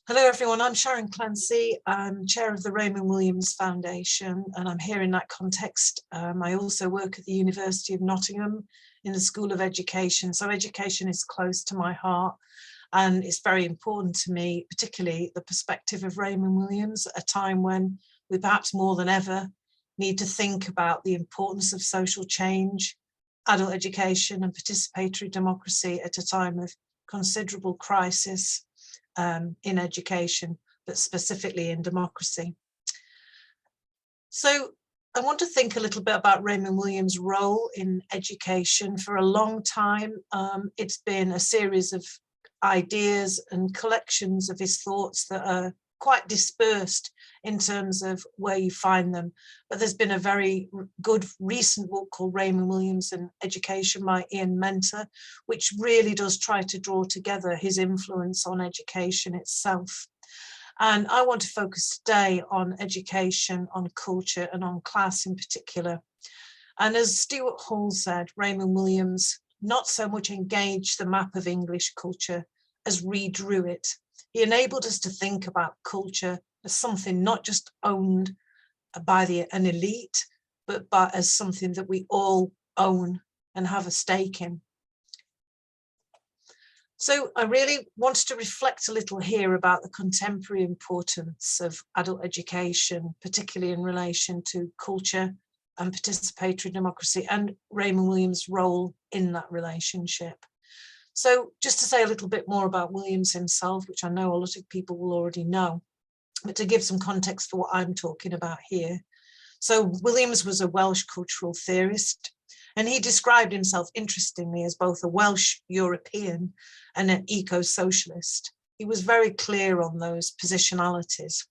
Hello everyone, I'm Sharon Clancy. I'm chair of the Raymond Williams Foundation, and I'm here in that context. I also work at the University of Nottingham in the School of Education, so education is close to my heart and it's very important to me, particularly the perspective of Raymond Williams at a time when we perhaps more than ever need to think about the importance of social change, adult education and participatory democracy at a time of considerable crisis in education, but specifically in democracy. So I want to think a little bit about Raymond Williams' role in education. For a long time, it's been a series of ideas and collections of his thoughts that are quite dispersed in terms of where you find them. But there's been a very good recent book called Raymond Williams and Education by Ian Mentor, which really does try to draw together his influence on education itself. And I want to focus today on education, on culture, and on class in particular. And as Stuart Hall said, Raymond Williams not so much engaged the map of English culture as redrew it. He enabled us to think about culture as something not just owned by an elite, but as something that we all own and have a stake in. So I really wanted to reflect a little here about the contemporary importance of adult education, particularly in relation to culture and participatory democracy and Raymond Williams' role in that relationship. So just to say a little bit more about Williams himself, which I know a lot of people will already know, but to give some context for what I'm talking about here. So Williams was a Welsh cultural theorist, and he described himself interestingly as both a Welsh European and an eco-socialist. He was very clear on those positionalities.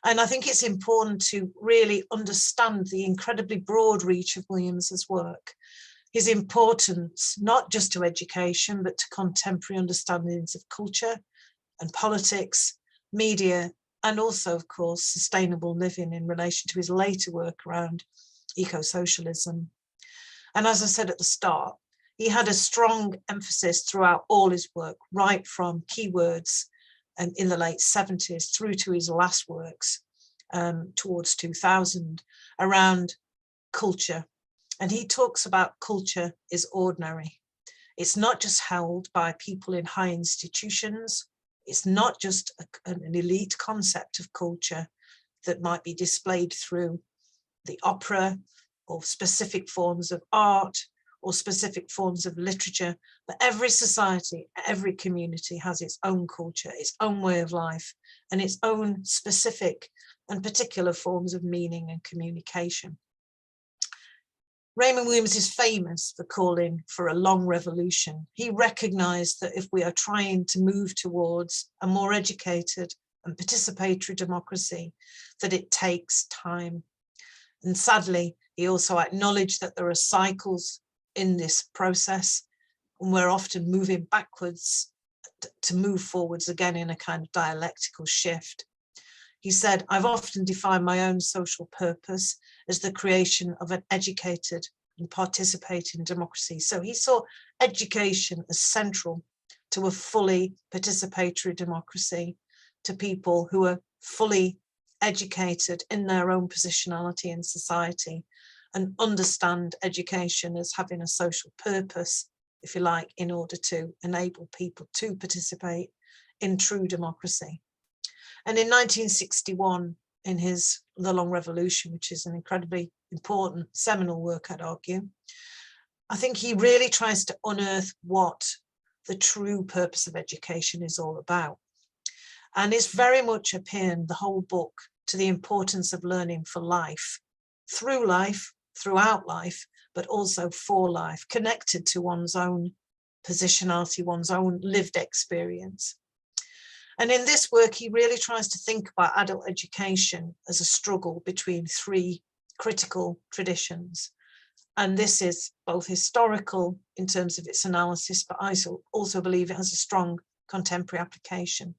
And I think it's important to really understand the incredibly broad reach of Williams's work. His importance, not just to education, but to contemporary understandings of culture and politics, media, and also, of course, sustainable living in relation to his later work around eco-socialism. And as I said at the start, he had a strong emphasis throughout all his work, right from keywords in the late 70s through to his last works towards 2000 around culture. And he talks about culture is ordinary. It's not just held by people in high institutions. It's not just an elite concept of culture that might be displayed through the opera or specific forms of art or specific forms of literature, but every society, every community has its own culture, its own way of life, and its own specific and particular forms of meaning and communication. Raymond Williams is famous for calling for a long revolution. He recognized that if we are trying to move towards a more educated and participatory democracy, that it takes time. And sadly, he also acknowledged that there are cycles in this process, and we're often moving backwards to move forwards again in a kind of dialectical shift. He said, I've often defined my own social purpose as the creation of an educated and participating democracy. So he saw education as central to a fully participatory democracy, to people who are fully educated in their own positionality in society and understand education as having a social purpose, if you like, in order to enable people to participate in true democracy. And in 1961, in his The Long Revolution, which is an incredibly important seminal work, I'd argue, I think he really tries to unearth what the true purpose of education is all about. And it's very much appearing the whole book to the importance of learning for life, throughout life, but also for life, connected to one's own positionality, one's own lived experience. And in this work, he really tries to think about adult education as a struggle between three critical traditions. And this is both historical in terms of its analysis, but I also believe it has a strong contemporary application.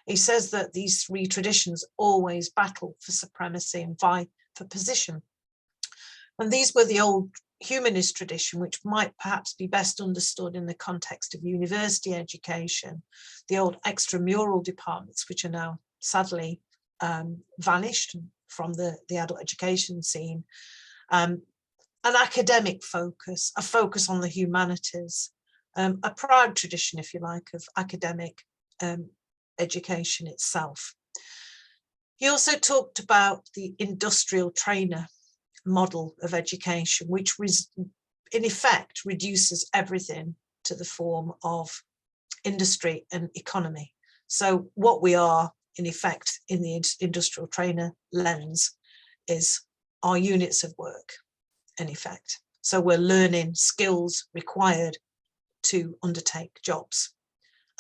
He says that these three traditions always battle for supremacy and vie for position. And these were the old humanist tradition, which might perhaps be best understood in the context of university education, the old extramural departments, which are now sadly vanished from the adult education scene, an academic focus, a focus on the humanities, a proud tradition, if you like, of academic education itself. He also talked about the industrial trainer model of education, which in effect reduces everything to the form of industry and economy. So what we are, in effect, in the industrial trainer lens is our units of work, in effect. So we're learning skills required to undertake jobs.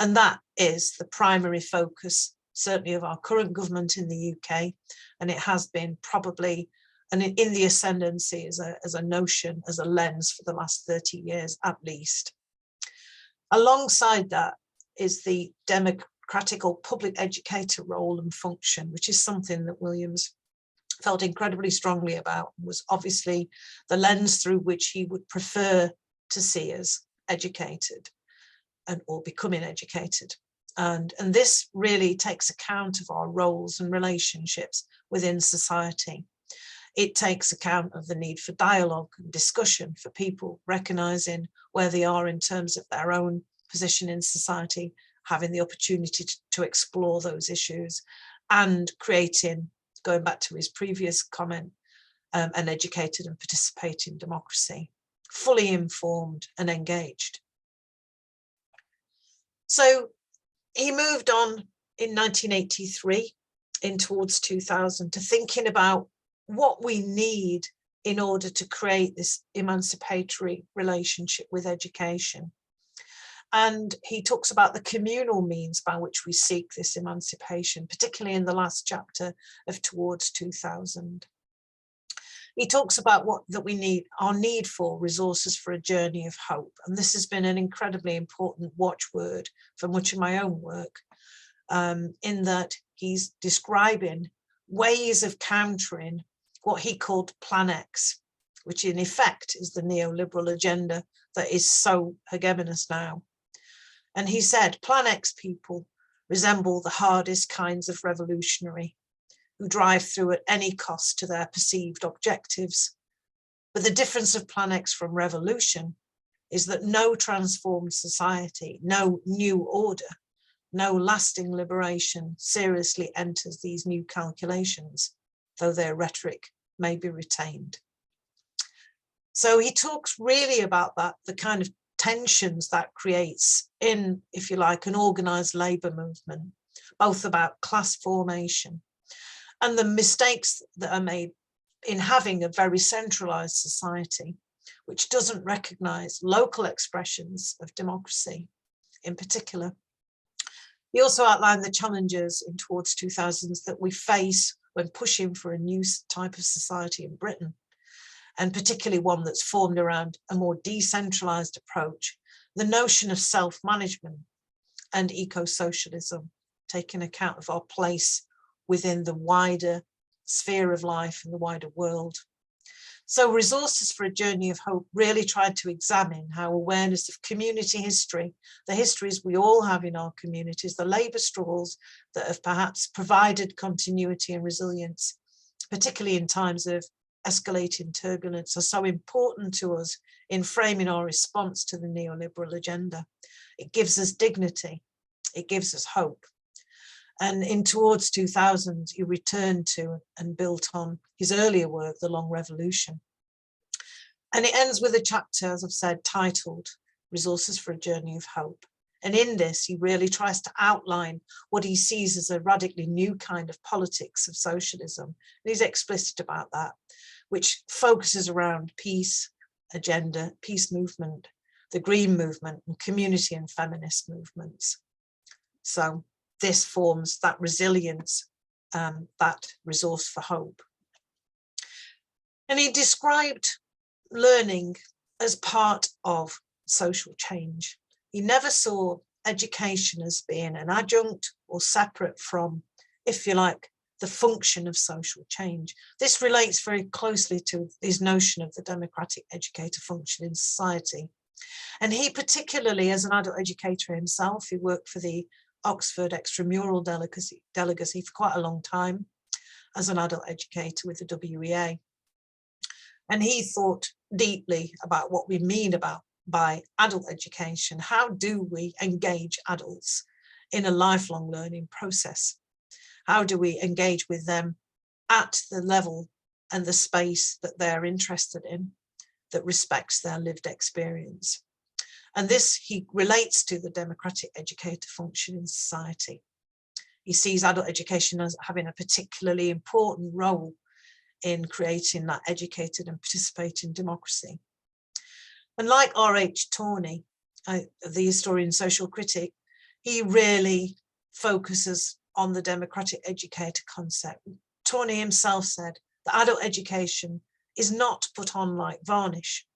And that is the primary focus, certainly of our current government in the UK. And it has been probably, and in the ascendancy as a notion, as a lens for the last 30 years at least. Alongside that is the democratic or public educator role and function, which is something that Williams felt incredibly strongly about, was obviously the lens through which he would prefer to see us educated or becoming educated. And this really takes account of our roles and relationships within society. It takes account of the need for dialogue and discussion for people recognizing where they are in terms of their own position in society, having the opportunity to explore those issues, and creating, going back to his previous comment, an educated and participating democracy, fully informed and engaged. So he moved on in 1983 in towards 2000 to thinking about what we need in order to create this emancipatory relationship with education. And he talks about the communal means by which we seek this emancipation, particularly in the last chapter of Towards 2000. He talks about that we need, our need for resources for a journey of hope. And this has been an incredibly important watchword for much of my own work, in that he's describing ways of countering what he called Plan X, which in effect is the neoliberal agenda that is so hegemonous now. And he said, Plan X people resemble the hardest kinds of revolutionary who drive through at any cost to their perceived objectives. But the difference of Plan X from revolution is that no transformed society, no new order, no lasting liberation seriously enters these new calculations, though their rhetoric may be retained. So he talks really about that, the kind of tensions that creates in, if you like, an organized labor movement, both about class formation and the mistakes that are made in having a very centralized society, which doesn't recognize local expressions of democracy in particular. He also outlined the challenges in Towards 2000s that we face when pushing for a new type of society in Britain, and particularly one that's formed around a more decentralized approach, the notion of self-management and eco-socialism, taking account of our place within the wider sphere of life and the wider world. So Resources for a Journey of Hope really tried to examine how awareness of community history, the histories we all have in our communities, the labour struggles that have perhaps provided continuity and resilience, particularly in times of escalating turbulence, are so important to us in framing our response to the neoliberal agenda. It gives us dignity, it gives us hope. And in Towards 2000, he returned to and built on his earlier work, The Long Revolution. And it ends with a chapter, as I've said, titled Resources for a Journey of Hope. And in this, he really tries to outline what he sees as a radically new kind of politics of socialism. And he's explicit about that, which focuses around peace, agenda, peace movement, the green movement, and community and feminist movements. So this forms that resilience, that resource for hope. And he described learning as part of social change. He never saw education as being an adjunct or separate from, if you like, the function of social change. This relates very closely to his notion of the democratic educator function in society. And he particularly, as an adult educator himself, he worked for the Oxford extramural delegacy for quite a long time as an adult educator with the WEA. And he thought deeply about what we mean by adult education. How do we engage adults in a lifelong learning process? How do we engage with them at the level and the space that they're interested in, that respects their lived experience? And this he relates to the democratic educator function in society. He sees adult education as having a particularly important role in creating that educated and participating democracy. And like R.H. Tawney, the historian social critic, he really focuses on the democratic educator concept. Tawney himself said that adult education is not put on like varnish.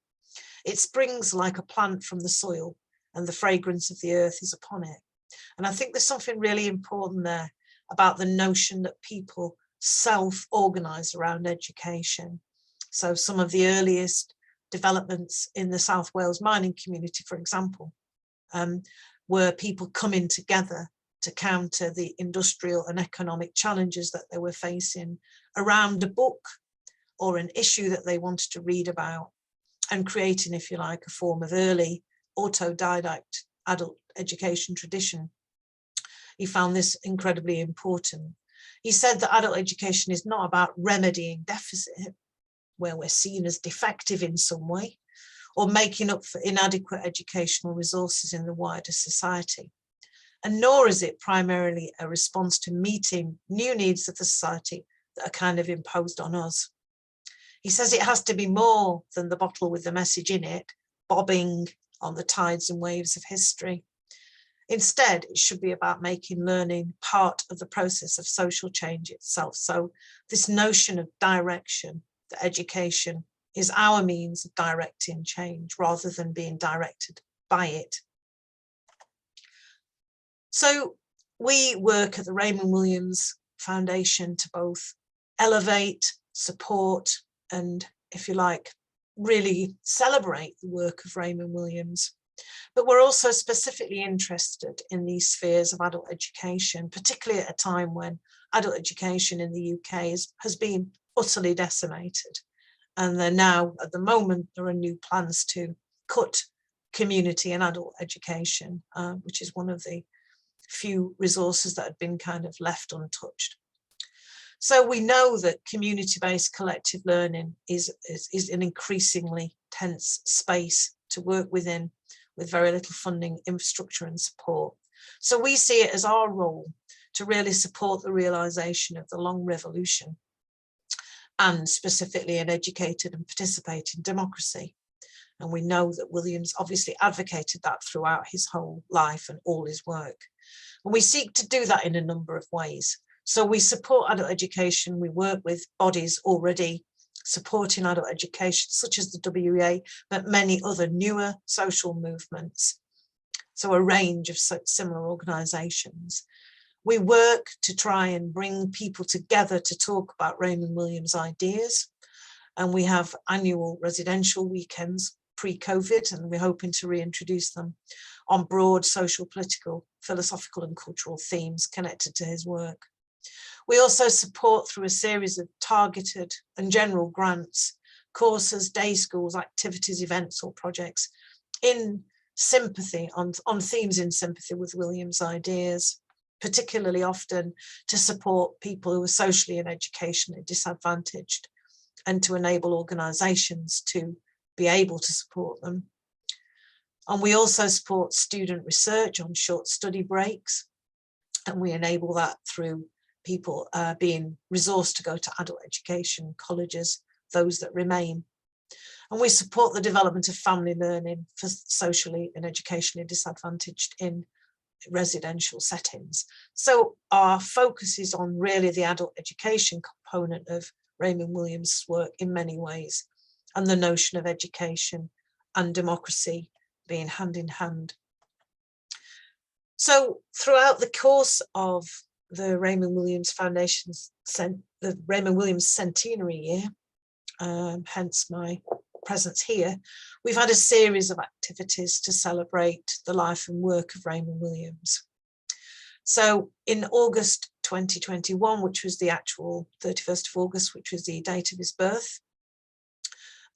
It springs like a plant from the soil, and the fragrance of the earth is upon it. And I think there's something really important there about the notion that people self-organise around education. So some of the earliest developments in the South Wales mining community, for example, were people coming together to counter the industrial and economic challenges that they were facing around a book or an issue that they wanted to read about, and creating, if you like, a form of early autodidact adult education tradition. He found this incredibly important. He said that adult education is not about remedying deficit, where we're seen as defective in some way, or making up for inadequate educational resources in the wider society. And nor is it primarily a response to meeting new needs of the society that are kind of imposed on us. He says it has to be more than the bottle with the message in it, bobbing on the tides and waves of history. Instead, it should be about making learning part of the process of social change itself. So this notion of direction, that education is our means of directing change rather than being directed by it. So we work at the Raymond Williams Foundation to both elevate, support, and, if you like, really celebrate the work of Raymond Williams. But we're also specifically interested in these spheres of adult education, particularly at a time when adult education in the UK has been utterly decimated. And then now, at the moment, there are new plans to cut community and adult education, which is one of the few resources that had been kind of left untouched. So we know that community-based collective learning is an increasingly tense space to work within, with very little funding, infrastructure and support. So we see it as our role to really support the realisation of the long revolution, and specifically an educated and participating democracy. And we know that Williams obviously advocated that throughout his whole life and all his work. And we seek to do that in a number of ways. So we support adult education. We work with bodies already supporting adult education, such as the WEA, but many other newer social movements. So a range of similar organisations. We work to try and bring people together to talk about Raymond Williams' ideas. And we have annual residential weekends pre-COVID, and we're hoping to reintroduce them on broad social, political, philosophical and cultural themes connected to his work. We also support through a series of targeted and general grants, courses, day schools, activities, events or projects in sympathy, on themes in sympathy with Williams' ideas, particularly often to support people who are socially and educationally disadvantaged and to enable organisations to be able to support them. And we also support student research on short study breaks, and we enable that through people being resourced to go to adult education colleges, those that remain. And we support the development of family learning for socially and educationally disadvantaged in residential settings. So our focus is on really the adult education component of Raymond Williams' work in many ways, and the notion of education and democracy being hand in hand. So throughout the course of the Raymond Williams Foundation's the Raymond Williams Centenary year, hence my presence here, we've had a series of activities to celebrate the life and work of Raymond Williams. So in August 2021, which was the actual 31st of August, which was the date of his birth,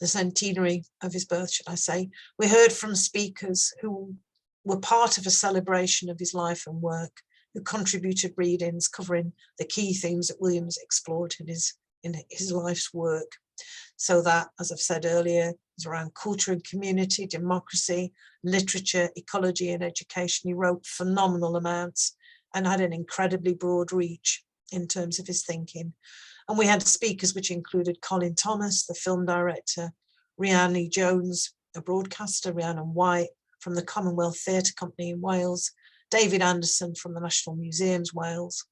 the centenary of his birth, should I say, we heard from speakers who were part of a celebration of his life and work, who contributed readings covering the key themes that Williams explored in his life's work. So that, as I've said earlier, is around culture and community, democracy, literature, ecology and education. He wrote phenomenal amounts and had an incredibly broad reach in terms of his thinking. And we had speakers which included Colin Thomas, the film director, Rhiannon Jones, a broadcaster, Rhiannon White from the Commonwealth Theatre Company in Wales, David Anderson from the National Museums Wales,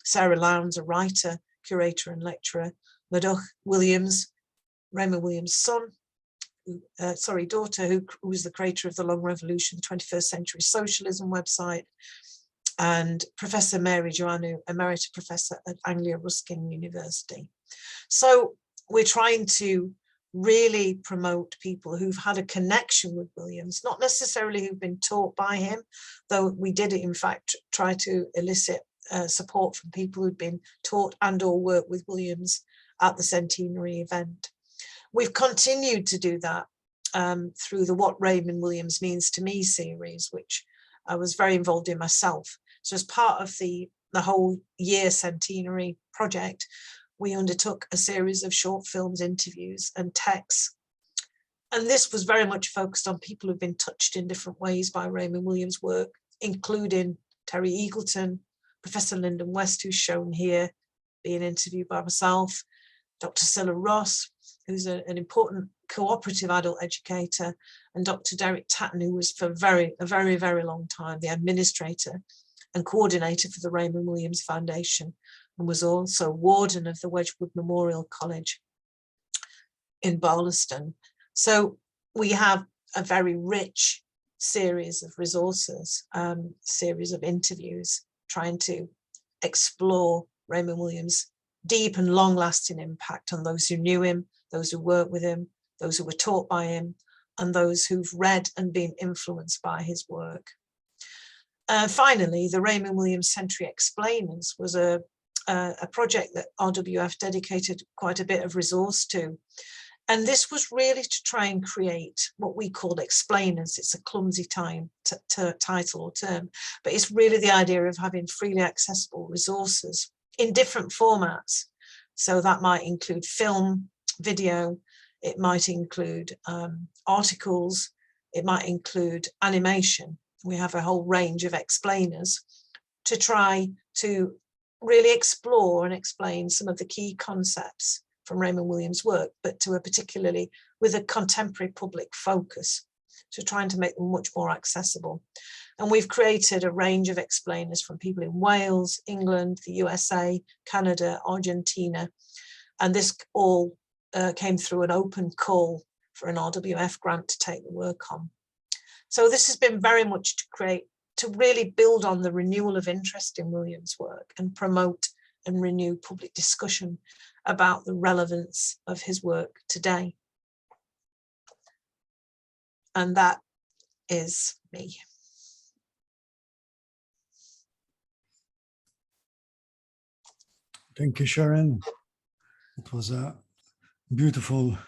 Sarah Lowndes, a writer, curator and lecturer, Maddoch Williams, Raymond Williams' daughter, who was the creator of the Long Revolution, 21st Century Socialism website, and Professor Mary Joannou, Emerita Professor at Anglia Ruskin University. So we're trying to really promote people who've had a connection with Williams, not necessarily who've been taught by him, though we did in fact try to elicit support from people who'd been taught and or worked with Williams at the centenary event. We've continued to do that through the What Raymond Williams Means to Me series, which I was very involved in myself. So as part of the whole year centenary project, we undertook a series of short films, interviews and texts. And this was very much focused on people who've been touched in different ways by Raymond Williams' work, including Terry Eagleton, Professor Lyndon West, who's shown here, being interviewed by myself, Dr. Cilla Ross, who's an important cooperative adult educator, and Dr. Derek Tatton, who was for a very, very long time the administrator and coordinator for the Raymond Williams Foundation, and was also warden of the Wedgwood Memorial College in Barlaston. So we have a very rich series of resources, series of interviews, trying to explore Raymond Williams' deep and long-lasting impact on those who knew him, those who worked with him, those who were taught by him, and those who've read and been influenced by his work. Finally, the Raymond Williams Centenary Explainers was a project that RWF dedicated quite a bit of resource to. And this was really to try and create what we called explainers. It's a clumsy title or term, but it's really the idea of having freely accessible resources in different formats. So that might include film, video, it might include articles, it might include animation. We have a whole range of explainers to try to really explore and explain some of the key concepts from Raymond Williams' work, but to a particularly with a contemporary public focus, to trying to make them much more accessible. And we've created a range of explainers from people in Wales, England, the USA, Canada, Argentina, and this all came through an open call for an RWF grant to take the work on. So this has been very much to really build on the renewal of interest in Williams' work and promote and renew public discussion about the relevance of his work today. And that is me. Thank you, Sharon. It was a beautiful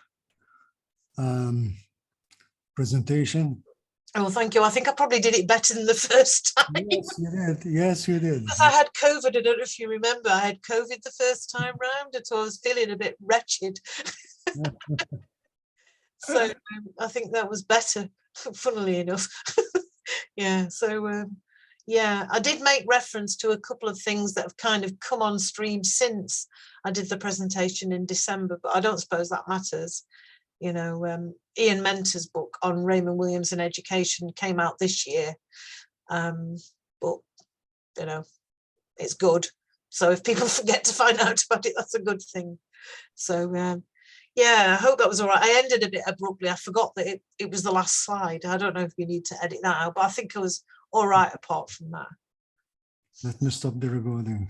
presentation. Oh, thank you. I think I probably did it better than the first time. Yes, you did. Yes, you did. Because I had COVID. I don't know if you remember. I had COVID the first time round, and so I was feeling a bit wretched. So I think that was better, funnily enough. Yeah, so yeah, I did make reference to a couple of things that have kind of come on stream since I did the presentation in December, but I don't suppose that matters. You know, Ian Mentor's book on Raymond Williams and education came out this year, but you know, it's good. So if people forget to find out about it, that's a good thing. So yeah, I hope that was all right. I ended a bit abruptly. I forgot that it was the last slide. I don't know if we need to edit that out, but I think it was all right apart from that. Let me stop the recording.